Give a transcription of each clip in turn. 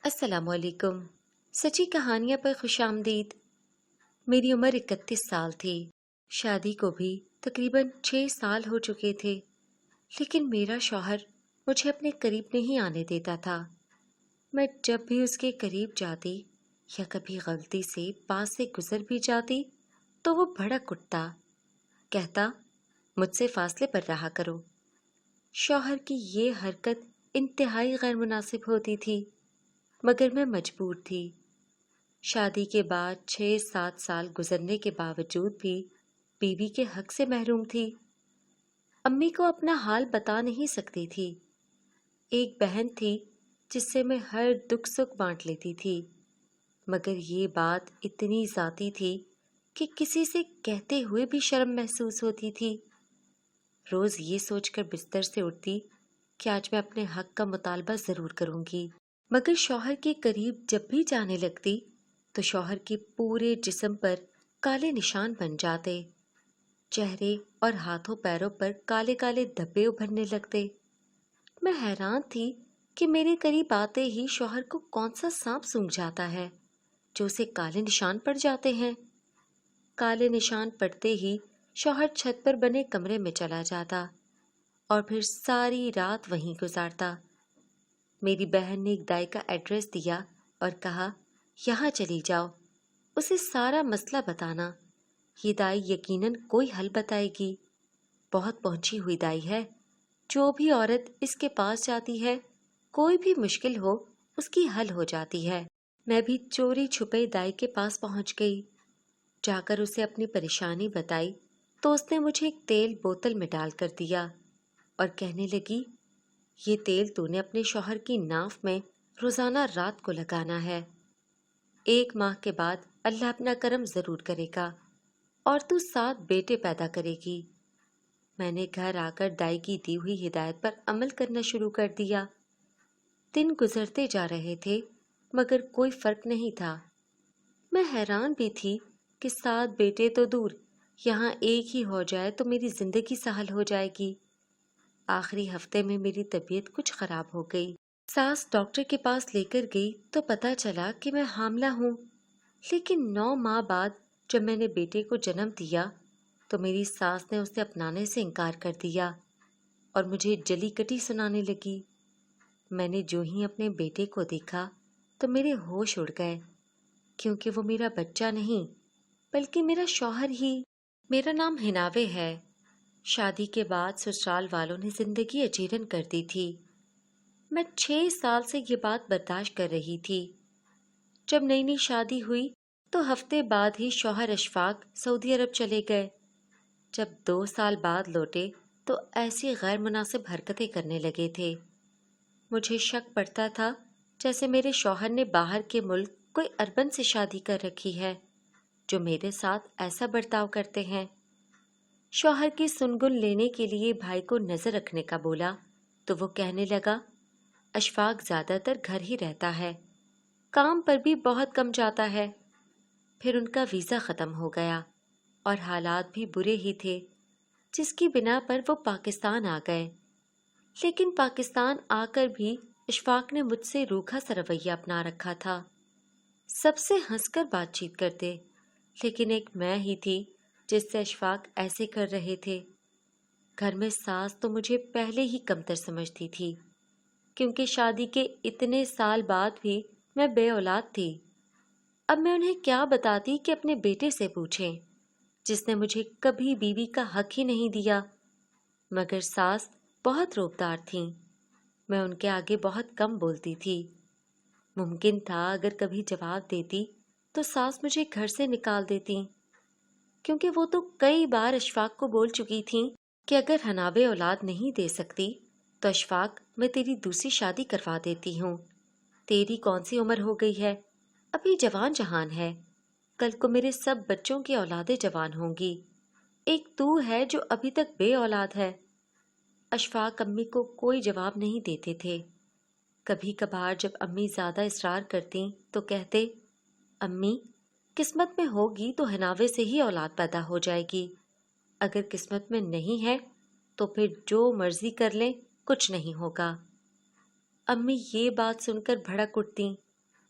السلام علیکم۔ سچی کہانیاں پر خوش آمدید۔ میری عمر 31 سال تھی۔ شادی کو بھی تقریباً 6 سال ہو چکے تھے، لیکن میرا شوہر مجھے اپنے قریب نہیں آنے دیتا تھا۔ میں جب بھی اس کے قریب جاتی یا کبھی غلطی سے پاس سے گزر بھی جاتی تو وہ بھڑک اٹھتا، کہتا مجھ سے فاصلے پر رہا کرو۔ شوہر کی یہ حرکت انتہائی غیر مناسب ہوتی تھی، مگر میں مجبور تھی۔ شادی کے بعد 6-7 سال گزرنے کے باوجود بھی بیوی کے حق سے محروم تھی۔ امی کو اپنا حال بتا نہیں سکتی تھی۔ ایک بہن تھی جس سے میں ہر دکھ سکھ بانٹ لیتی تھی، مگر یہ بات اتنی ذاتی تھی کہ کسی سے کہتے ہوئے بھی شرم محسوس ہوتی تھی۔ روز یہ سوچ کر بستر سے اٹھتی کہ آج میں اپنے حق کا مطالبہ ضرور کروں گی، مگر شوہر کے قریب جب بھی جانے لگتی تو شوہر کے پورے جسم پر کالے نشان بن جاتے، چہرے اور ہاتھوں پیروں پر کالے کالے دھبے ابھرنے لگتے۔ میں حیران تھی کہ میرے قریب آتے ہی شوہر کو کون سا سانپ سونگھ جاتا ہے جو اسے کالے نشان پڑ جاتے ہیں۔ کالے نشان پڑتے ہی شوہر چھت پر بنے کمرے میں چلا جاتا اور پھر ساری رات وہیں گزارتا۔ میری بہن نے ایک دائی کا ایڈریس دیا اور کہا یہاں چلی جاؤ، اسے سارا مسئلہ بتانا، یہ دائی یقیناً کوئی حل بتائے گی۔ بہت پہنچی ہوئی دائی ہے، جو بھی عورت اس کے پاس جاتی ہے کوئی بھی مشکل ہو اس کی حل ہو جاتی ہے۔ میں بھی چوری چھپے دائی کے پاس پہنچ گئی۔ جا کر اسے اپنی پریشانی بتائی تو اس نے مجھے ایک تیل بوتل میں ڈال کر دیا اور کہنے لگی یہ تیل تو نے اپنے شوہر کی ناف میں روزانہ رات کو لگانا ہے۔ 1 ماہ کے بعد اللہ اپنا کرم ضرور کرے گا اور تو 7 بیٹے پیدا کرے گی۔ میں نے گھر آ کر دائی کی دی ہوئی ہدایت پر عمل کرنا شروع کر دیا۔ دن گزرتے جا رہے تھے مگر کوئی فرق نہیں تھا۔ میں حیران بھی تھی کہ 7 بیٹے تو دور، یہاں ایک ہی ہو جائے تو میری زندگی سہل ہو جائے گی۔ آخری ہفتے میں میری طبیعت کچھ خراب ہو گئی۔ ساس ڈاکٹر کے پاس لے کر گئی تو پتہ چلا کہ میں حاملہ ہوں، لیکن 9 ماہ بعد جب میں نے بیٹے کو جنم دیا تو میری ساس نے اسے اپنانے سے انکار کر دیا اور مجھے جلی کٹی سنانے لگی۔ میں نے جو ہی اپنے بیٹے کو دیکھا تو میرے ہوش اڑ گئے، کیونکہ وہ میرا بچہ نہیں بلکہ میرا شوہر ہی۔ میرا نام ہناوے ہے۔ شادی کے بعد سسرال والوں نے زندگی اجیرن کر دی تھی۔ میں 6 سال سے یہ بات برداشت کر رہی تھی۔ جب نئی نئی شادی ہوئی تو ہفتے بعد ہی شوہر اشفاق سعودی عرب چلے گئے۔ جب 2 سال بعد لوٹے تو ایسی غیر مناسب حرکتیں کرنے لگے تھے۔ مجھے شک پڑتا تھا جیسے میرے شوہر نے باہر کے ملک کوئی اربن سے شادی کر رکھی ہے جو میرے ساتھ ایسا برتاؤ کرتے ہیں۔ شوہر کی سنگن لینے کے لیے بھائی کو نظر رکھنے کا بولا تو وہ کہنے لگا اشفاق زیادہ تر گھر ہی رہتا ہے، کام پر بھی بہت کم جاتا ہے۔ پھر ان کا ویزا ختم ہو گیا اور حالات بھی برے ہی تھے، جس کی بنا پر وہ پاکستان آ گئے۔ لیکن پاکستان آ کر بھی اشفاق نے مجھ سے روکھا سا رویہ اپنا رکھا تھا۔ سب سے ہنس کر بات چیت کرتے، لیکن ایک میں ہی تھی جس سے اشفاق ایسے کر رہے تھے۔ گھر میں ساس تو مجھے پہلے ہی کمتر سمجھتی تھی، کیونکہ شادی کے اتنے سال بعد بھی میں بے اولاد تھی۔ اب میں انہیں کیا بتاتی کہ اپنے بیٹے سے پوچھیں، جس نے مجھے کبھی بیوی کا حق ہی نہیں دیا۔ مگر ساس بہت روبدار تھیں، میں ان کے آگے بہت کم بولتی تھی۔ ممکن تھا اگر کبھی جواب دیتی تو ساس مجھے گھر سے نکال دیتی، کیونکہ وہ تو کئی بار اشفاق کو بول چکی تھیں کہ اگر ہناوے اولاد نہیں دے سکتی تو اشفاق میں تیری دوسری شادی کروا دیتی ہوں۔ تیری کون سی عمر ہو گئی ہے، ابھی جوان جہان ہے، کل کو میرے سب بچوں کی اولادیں جوان ہوں گی، ایک تو ہے جو ابھی تک بے اولاد ہے۔ اشفاق امی کو کوئی جواب نہیں دیتے تھے۔ کبھی کبھار جب امی زیادہ اصرار کرتی تو کہتے امی قسمت میں ہوگی تو ہناوے سے ہی اولاد پیدا ہو جائے گی، اگر قسمت میں نہیں ہے تو پھر جو مرضی کر لیں کچھ نہیں ہوگا۔ امی یہ بات سن کر بھڑک اٹھتیں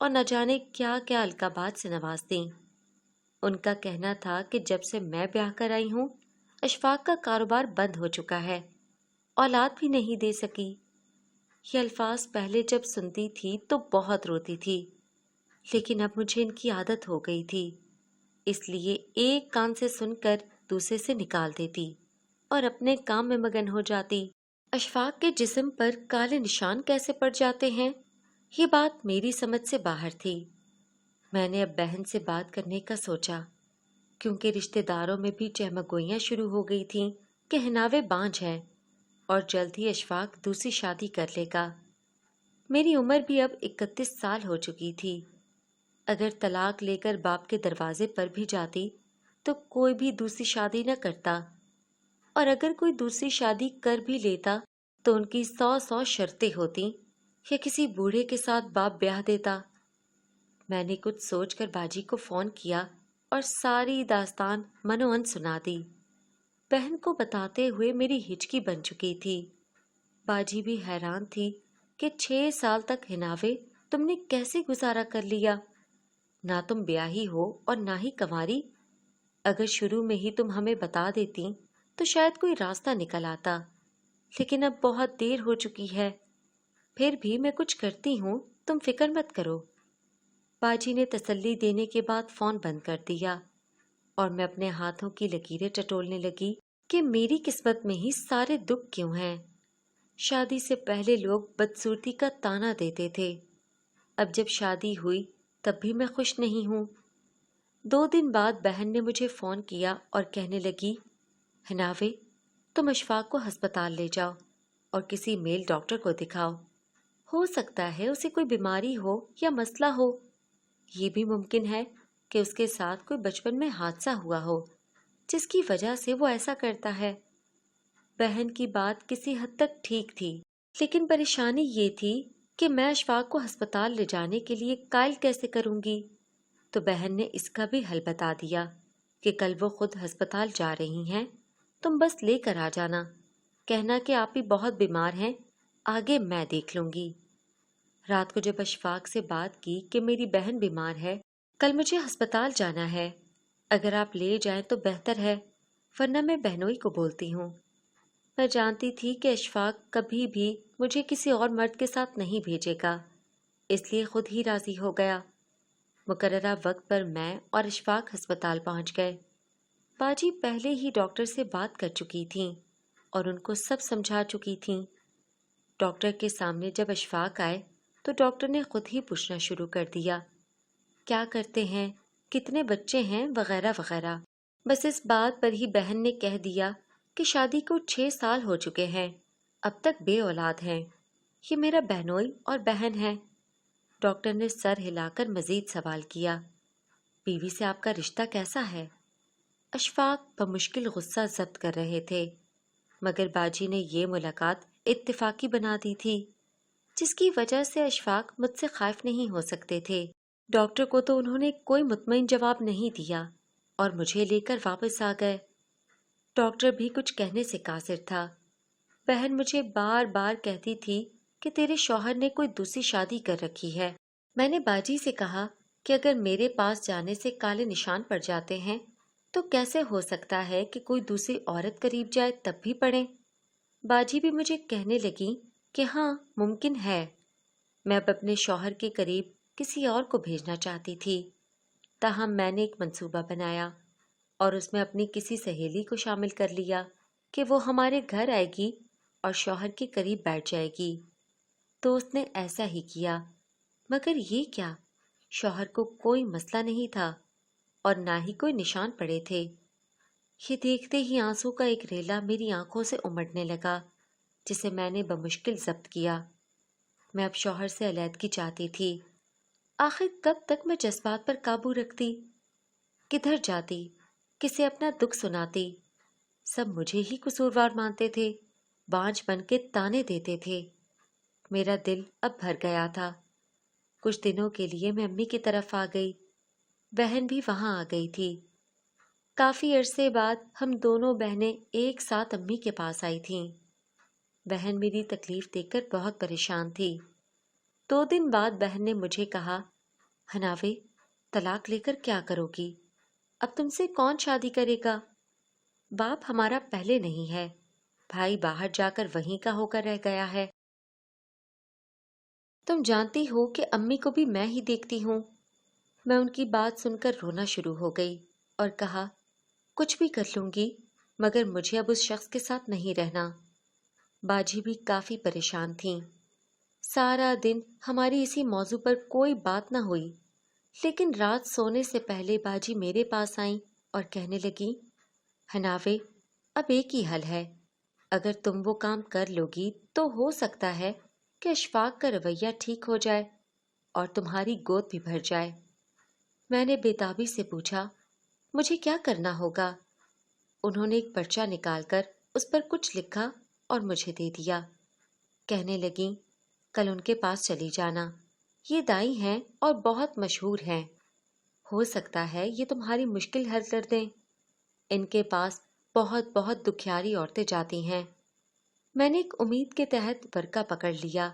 اور نہ جانے کیا کیا القابات سے نوازتیں۔ ان کا کہنا تھا کہ جب سے میں بیاہ کر آئی ہوں اشفاق کا کاروبار بند ہو چکا ہے، اولاد بھی نہیں دے سکی۔ یہ الفاظ پہلے جب سنتی تھی تو بہت روتی تھی، لیکن اب مجھے ان کی عادت ہو گئی تھی، اس لیے ایک کان سے سن کر دوسرے سے نکال دیتی اور اپنے کام میں مگن ہو جاتی۔ اشفاق کے جسم پر کالے نشان کیسے پڑ جاتے ہیں، یہ بات میری سمجھ سے باہر تھی۔ میں نے اب بہن سے بات کرنے کا سوچا، کیونکہ رشتہ داروں میں بھی چہمگوئیاں شروع ہو گئی تھیں کہ حناوے بانجھ ہے اور جلد ہی اشفاق دوسری شادی کر لے گا۔ میری عمر بھی اب 31 سال ہو چکی تھی۔ اگر طلاق لے کر باپ کے دروازے پر بھی جاتی تو کوئی بھی دوسری شادی نہ کرتا، اور اگر کوئی دوسری شادی کر بھی لیتا تو ان کی 100 شرطیں ہوتی یا کسی بوڑھے کے ساتھ باپ بیاہ دیتا۔ میں نے کچھ سوچ کر باجی کو فون کیا اور ساری داستان منو سنا دی۔ بہن کو بتاتے ہوئے میری ہچکی بن چکی تھی۔ باجی بھی حیران تھی کہ 6 سال تک حناوے تم نے کیسے گزارا کر لیا؟ نہ تم بیاہی ہو اور نہ ہی کنواری۔ اگر شروع میں ہی تم ہمیں بتا دیتی تو شاید کوئی راستہ نکل آتا، لیکن اب بہت دیر ہو چکی ہے۔ پھر بھی میں کچھ کرتی ہوں، تم فکر مت کرو۔ باجی نے تسلی دینے کے بعد فون بند کر دیا اور میں اپنے ہاتھوں کی لکیریں ٹٹولنے لگی کہ میری قسمت میں ہی سارے دکھ کیوں ہیں۔ شادی سے پہلے لوگ بدصورتی کا تانا دیتے تھے، اب جب شادی ہوئی تب بھی میں خوش نہیں ہوں۔ 2 دن بعد بہن نے مجھے فون کیا اور کہنے لگی، حناوے تم اشفاق کو ہسپتال لے جاؤ اور کسی میل ڈاکٹر کو دکھاؤ، ہو سکتا ہے اسے کوئی بیماری ہو یا مسئلہ ہو، یہ بھی ممکن ہے کہ اس کے ساتھ کوئی بچپن میں حادثہ ہوا ہو جس کی وجہ سے وہ ایسا کرتا ہے۔ بہن کی بات کسی حد تک ٹھیک تھی، لیکن پریشانی یہ تھی کہ میں اشفاق کو ہسپتال لے جانے کے لیے قائل کیسے کروں گی؟ تو بہن نے اس کا بھی حل بتا دیا کہ کل وہ خود ہسپتال جا رہی ہیں، تم بس لے کر آ جانا، کہنا کہ آپ ہی بہت بیمار ہیں، آگے میں دیکھ لوں گی۔ رات کو جب اشفاق سے بات کی کہ میری بہن بیمار ہے، کل مجھے ہسپتال جانا ہے، اگر آپ لے جائیں تو بہتر ہے، ورنہ میں بہنوئی کو بولتی ہوں۔ میں جانتی تھی کہ اشفاق کبھی بھی مجھے کسی اور مرد کے ساتھ نہیں بھیجے گا، اس لیے خود ہی راضی ہو گیا۔ مقررہ وقت پر میں اور اشفاق ہسپتال پہنچ گئے۔ باجی پہلے ہی ڈاکٹر سے بات کر چکی تھیں اور ان کو سب سمجھا چکی تھیں۔ ڈاکٹر کے سامنے جب اشفاق آئے تو ڈاکٹر نے خود ہی پوچھنا شروع کر دیا، کیا کرتے ہیں، کتنے بچے ہیں، وغیرہ وغیرہ۔ بس اس بات پر ہی بہن نے کہہ دیا کہ شادی کو 6 سال ہو چکے ہیں، اب تک بے اولاد ہیں، یہ میرا بہنوئی اور بہن ہے۔ ڈاکٹر نے سر ہلا کر مزید سوال کیا، بیوی سے آپ کا رشتہ کیسا ہے؟ اشفاق بمشکل غصہ ضبط کر رہے تھے، مگر باجی نے یہ ملاقات اتفاقی بنا دی تھی، جس کی وجہ سے اشفاق مجھ سے خائف نہیں ہو سکتے تھے۔ ڈاکٹر کو تو انہوں نے کوئی مطمئن جواب نہیں دیا اور مجھے لے کر واپس آ گئے۔ ڈاکٹر بھی کچھ کہنے سے قاصر تھا۔ بہن مجھے بار بار کہتی تھی کہ تیرے شوہر نے کوئی دوسری شادی کر رکھی ہے۔ میں نے باجی سے کہا کہ اگر میرے پاس جانے سے کالے نشان پڑ جاتے ہیں تو کیسے ہو سکتا ہے کہ کوئی دوسری عورت قریب جائے تب بھی پڑے؟ باجی بھی مجھے کہنے لگی کہ ہاں ممکن ہے۔ میں اب اپنے شوہر کے قریب کسی اور کو بھیجنا چاہتی تھی، تاہم میں نے ایک منصوبہ بنایا اور اس میں اپنی کسی سہیلی کو شامل کر لیا کہ وہ ہمارے گھر آئے گی اور شوہر کے قریب بیٹھ جائے گی۔ تو اس نے ایسا ہی کیا، مگر یہ کیا، شوہر کو کوئی مسئلہ نہیں تھا اور نہ ہی کوئی نشان پڑے تھے۔ یہ دیکھتے ہی آنسو کا ایک ریلا میری آنکھوں سے امڑنے لگا، جسے میں نے بمشکل ضبط کیا۔ میں اب شوہر سے علیحدگی چاہتی تھی۔ آخر کب تک میں جذبات پر قابو رکھتی؟ کدھر جاتی؟ کسے اپنا دکھ سناتی؟ سب مجھے ہی قصوروار مانتے تھے، بانجھ بن کے تانے دیتے تھے۔ میرا دل اب بھر گیا تھا۔ کچھ دنوں کے لیے میں امی کی طرف آ گئی، بہن بھی وہاں آ گئی تھی۔ کافی عرصے بعد ہم دونوں بہنیں ایک ساتھ امی کے پاس آئی تھیں۔ بہن میری تکلیف دیکھ کر بہت پریشان تھی۔ 2 دن بعد بہن نے مجھے کہا، حناوے طلاق لے کر کیا کرو گی؟ اب تم سے کون شادی کرے گا؟ باپ ہمارا پہلے نہیں ہے، بھائی باہر جا کر وہیں کا ہو کر رہ گیا ہے۔ تم جانتی ہو کہ امی کو بھی میں ہی دیکھتی ہوں۔ میں ان کی بات سن کر رونا شروع ہو گئی اور کہا، کچھ بھی کر لوں گی مگر مجھے اب اس شخص کے ساتھ نہیں رہنا۔ باجی بھی کافی پریشان تھیں۔ سارا دن ہماری اسی موضوع پر کوئی بات نہ ہوئی، لیکن رات سونے سے پہلے باجی میرے پاس آئیں اور کہنے لگی، حناوے اب ایک ہی حل ہے، اگر تم وہ کام کر لو گی تو ہو سکتا ہے کہ اشفاق کا رویہ ٹھیک ہو جائے اور تمہاری گود بھی بھر جائے۔ میں نے بےتابی سے پوچھا، مجھے کیا کرنا ہوگا؟ انہوں نے ایک پرچہ نکال کر اس پر کچھ لکھا اور مجھے دے دیا۔ کہنے لگیں، کل ان کے پاس چلی جانا، یہ دائی ہیں اور بہت مشہور ہیں، ہو سکتا ہے یہ تمہاری مشکل حل کر دیں۔ ان کے پاس بہت بہت دکھیاری عورتیں جاتی ہیں۔ میں نے ایک امید کے تحت ورقہ پکڑ لیا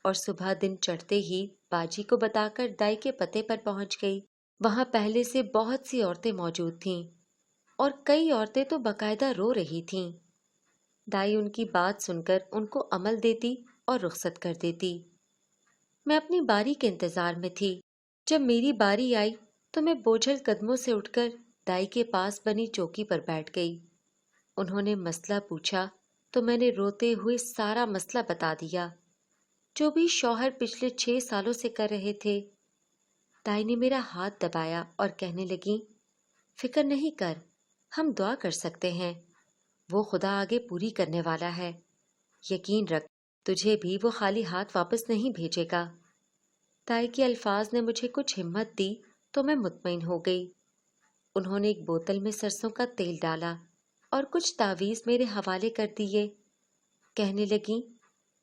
اور صبح دن چڑھتے ہی باجی کو بتا کر دائی کے پتے پر پہنچ گئی۔ وہاں پہلے سے بہت سی عورتیں موجود تھیں اور کئی عورتیں تو باقاعدہ رو رہی تھیں۔ دائی ان کی بات سن کر ان کو عمل دیتی اور رخصت کر دیتی۔ میں اپنی باری کے انتظار میں تھی۔ جب میری باری آئی تو میں بوجھل قدموں سے اٹھ کر دائی کے پاس بنی چوکی پر بیٹھ گئی۔ انہوں نے مسئلہ پوچھا تو میں نے روتے ہوئے سارا مسئلہ بتا دیا، جو بھی شوہر پچھلے 6 سالوں سے کر رہے تھے۔ دائی نے میرا ہاتھ دبایا اور کہنے لگی، فکر نہیں کر، ہم دعا کر سکتے ہیں، وہ خدا آگے پوری کرنے والا ہے، یقین رکھ تجھے بھی وہ خالی ہاتھ واپس نہیں بھیجے گا۔ دائی کے الفاظ نے مجھے کچھ ہمت دی تو میں مطمئن ہو گئی۔ انہوں نے ایک بوتل میں سرسوں کا تیل ڈالا اور کچھ تعویذ میرے حوالے کر دیے۔ کہنے لگیں،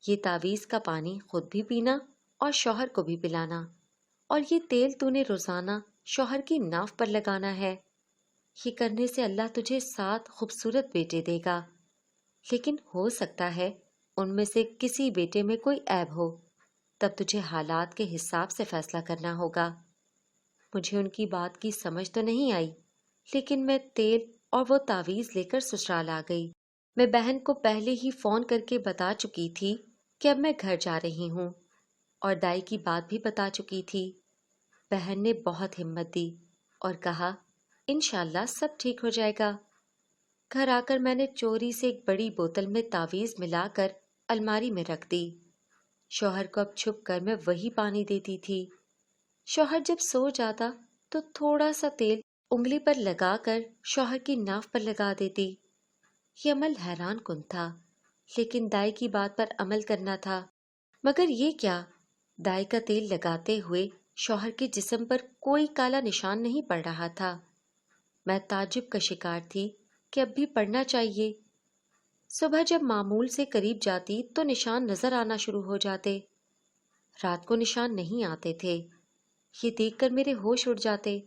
یہ تعویذ کا پانی خود بھی پینا اور شوہر کو بھی پلانا، اور یہ تیل تو نے روزانہ شوہر کی ناف پر لگانا ہے۔ یہ کرنے سے اللہ تجھے 7 خوبصورت بیٹے دے گا، لیکن ہو سکتا ہے ان میں سے کسی بیٹے میں کوئی عیب ہو، تب تجھے حالات کے حساب سے فیصلہ کرنا ہوگا۔ مجھے ان کی بات کی سمجھ تو نہیں آئی، لیکن میں تیل اور وہ تعویذ لے کر سسرال آ گئی۔ میں بہن کو پہلے ہی فون کر کے بتا چکی تھی کہ اب میں گھر جا رہی ہوں، اور دائی کی بات بھی بتا چکی تھی۔ بہن نے بہت ہمت دی اور کہا، انشاءاللہ سب ٹھیک ہو جائے گا۔ گھر آ کر میں نے چوری سے ایک بڑی بوتل میں تعویذ ملا کر الماری میں رکھ دی۔ شوہر کو اب چھپ کر میں وہی پانی دیتی تھی۔ شوہر جب سو جاتا تو تھوڑا سا تیل انگلی پر لگا کر شوہر کی ناف پر لگا دیتی۔ یہ عمل حیران کن تھا، لیکن دائی کی بات پر عمل کرنا تھا۔ مگر یہ کیا، دائی کا تیل لگاتے ہوئے شوہر کے جسم پر کوئی کالا نشان نہیں پڑ رہا تھا۔ میں تعجب کا شکار تھی کہ اب بھی پڑنا چاہیے۔ صبح جب معمول سے قریب جاتی تو نشان نظر آنا شروع ہو جاتے، رات کو نشان نہیں آتے تھے۔ یہ دیکھ کر میرے ہوش اڑ جاتے۔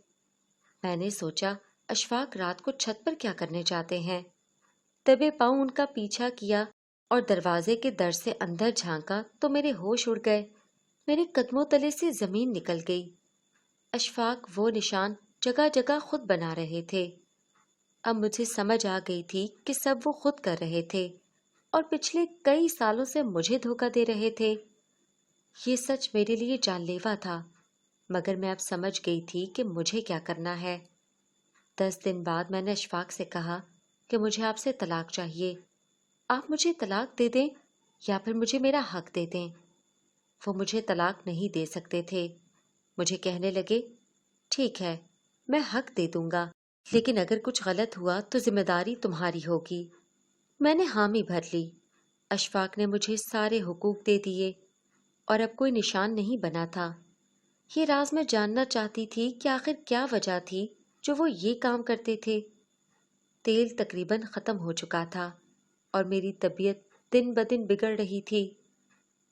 میں نے سوچا، اشفاق رات کو چھت پر کیا کرنے جاتے ہیں؟ دبے پاؤں ان کا پیچھا کیا اور دروازے کے در سے اندر جھانکا تو میرے ہوش اڑ گئے۔ میرے قدموں تلے سے زمین نکل گئی۔ اشفاق وہ نشان جگہ جگہ خود بنا رہے تھے۔ اب مجھے سمجھ آ گئی تھی کہ سب وہ خود کر رہے تھے اور پچھلے کئی سالوں سے مجھے دھوکہ دے رہے تھے۔ یہ سچ میرے لیے جان لیوا تھا، مگر میں اب سمجھ گئی تھی کہ مجھے کیا کرنا ہے۔ 10 دن بعد میں نے اشفاق سے کہا کہ مجھے آپ سے طلاق چاہیے، آپ مجھے طلاق دے دیں یا پھر مجھے میرا حق دے دیں۔ وہ مجھے طلاق نہیں دے سکتے تھے۔ مجھے کہنے لگے، ٹھیک ہے میں حق دے دوں گا، لیکن اگر کچھ غلط ہوا تو ذمہ داری تمہاری ہوگی۔ میں نے حامی بھر لی۔ اشفاق نے مجھے سارے حقوق دے دیے اور اب کوئی نشان نہیں بنا تھا۔ یہ راز میں جاننا چاہتی تھی کہ آخر کیا وجہ تھی جو وہ یہ کام کرتے تھے۔ تیل تقریباً ختم ہو چکا تھا اور میری طبیعت دن بدن بگڑ رہی تھی۔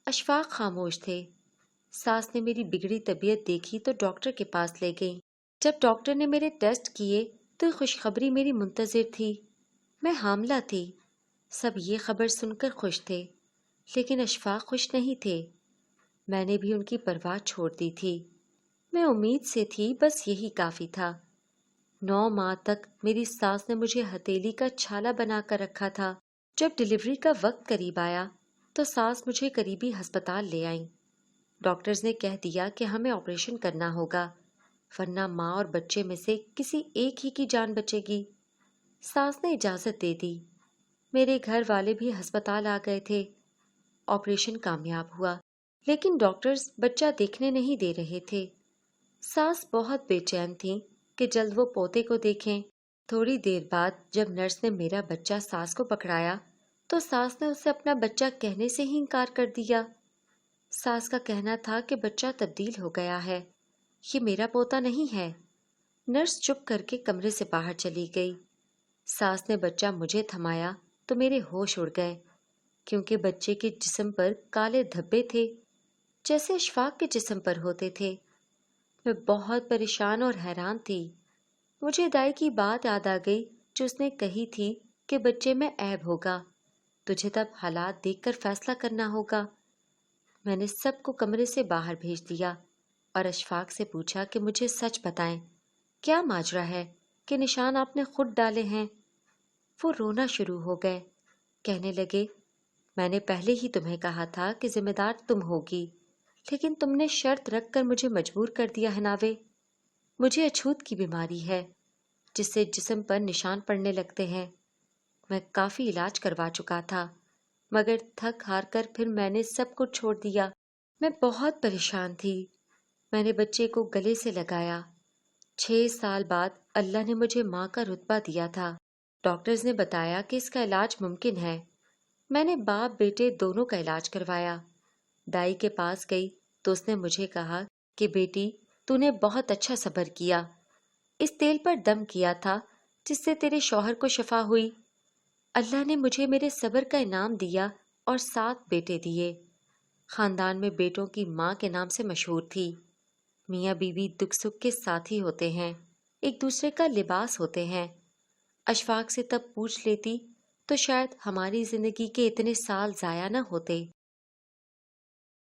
اشفاق خاموش تھے۔ ساس نے میری بگڑی طبیعت دیکھی تو ڈاکٹر کے پاس لے گئی۔ جب ڈاکٹر نے میرے ٹیسٹ کیے تو خوشخبری میری منتظر تھی، میں حاملہ تھی۔ سب یہ خبر سن کر خوش تھے، لیکن اشفاق خوش نہیں تھے۔ میں نے بھی ان کی پرواہ چھوڑ دی تھی۔ میں امید سے تھی بس یہی کافی تھا۔ 9 ماہ تک میری ساس نے مجھے ہتھیلی کا چھالا بنا کر رکھا تھا۔ جب ڈلیوری کا وقت قریب آیا تو ساس مجھے قریبی ہسپتال لے آئیں۔ ڈاکٹرز نے کہہ دیا کہ ہمیں آپریشن کرنا ہوگا، ورنہ ماں اور بچے میں سے کسی ایک ہی کی جان بچے گی۔ ساس نے اجازت دے دی۔ میرے گھر والے بھی ہسپتال آ گئے تھے۔ آپریشن کامیاب ہوا، لیکن ڈاکٹرز بچہ دیکھنے نہیں دے رہے تھے۔ ساس بہت بے چین تھیں کہ جلد وہ پوتے کو دیکھیں۔ تھوڑی دیر بعد جب نرس نے میرا بچہ ساس کو پکڑایا تو ساس نے اسے اپنا بچہ کہنے سے ہی انکار کر دیا۔ ساس کا کہنا تھا کہ بچہ تبدیل ہو گیا ہے، یہ میرا پوتا نہیں ہے۔ نرس چپ کر کے کمرے سے باہر چلی گئی۔ ساس نے بچہ مجھے تھمایا تو میرے ہوش اڑ گئے، کیونکہ بچے کے جسم پر کالے دھبے تھے جیسے اشفاق کے جسم پر ہوتے تھے۔ میں بہت پریشان اور حیران تھی۔ مجھے دائی کی بات یاد آ گئی جو اس نے کہی تھی کہ بچے میں عیب ہوگا، تجھے تب حالات دیکھ کر فیصلہ کرنا ہوگا۔ میں نے سب کو کمرے سے باہر بھیج دیا اور اشفاق سے پوچھا کہ مجھے سچ بتائیں، کیا ماجرا ہے کہ نشان آپ نے خود ڈالے ہیں؟ وہ رونا شروع ہو گئے، کہنے لگے، میں نے پہلے ہی تمہیں کہا تھا کہ ذمہ دار تم ہوگی، لیکن تم نے شرط رکھ کر مجھے مجبور کر دیا ہے ناوے۔ مجھے اچھوت کی بیماری ہے جس سے جسم پر نشان پڑنے لگتے ہیں۔ میں کافی علاج کروا چکا تھا، مگر تھک ہار کر پھر میں نے سب کچھ چھوڑ دیا۔ میں بہت پریشان تھی۔ میں نے بچے کو گلے سے لگایا۔ 6 سال بعد اللہ نے مجھے ماں کا رتبہ دیا تھا۔ ڈاکٹرز نے بتایا کہ اس کا علاج ممکن ہے۔ میں نے باپ بیٹے دونوں کا علاج کروایا۔ دائی کے پاس گئی تو اس نے مجھے کہا کہ بیٹی، تو نے بہت اچھا صبر کیا۔ اس تیل پر دم کیا تھا جس سے تیرے شوہر کو شفا ہوئی۔ اللہ نے مجھے میرے صبر کا انعام دیا اور 7 بیٹے دیے۔ خاندان میں بیٹوں کی ماں کے نام سے مشہور تھی۔ میاں بیوی دکھ سکھ کے ساتھی ہوتے ہیں، ایک دوسرے کا لباس ہوتے ہیں۔ اشفاق سے تب پوچھ لیتی تو شاید ہماری زندگی کے اتنے سال ضائع نہ ہوتے۔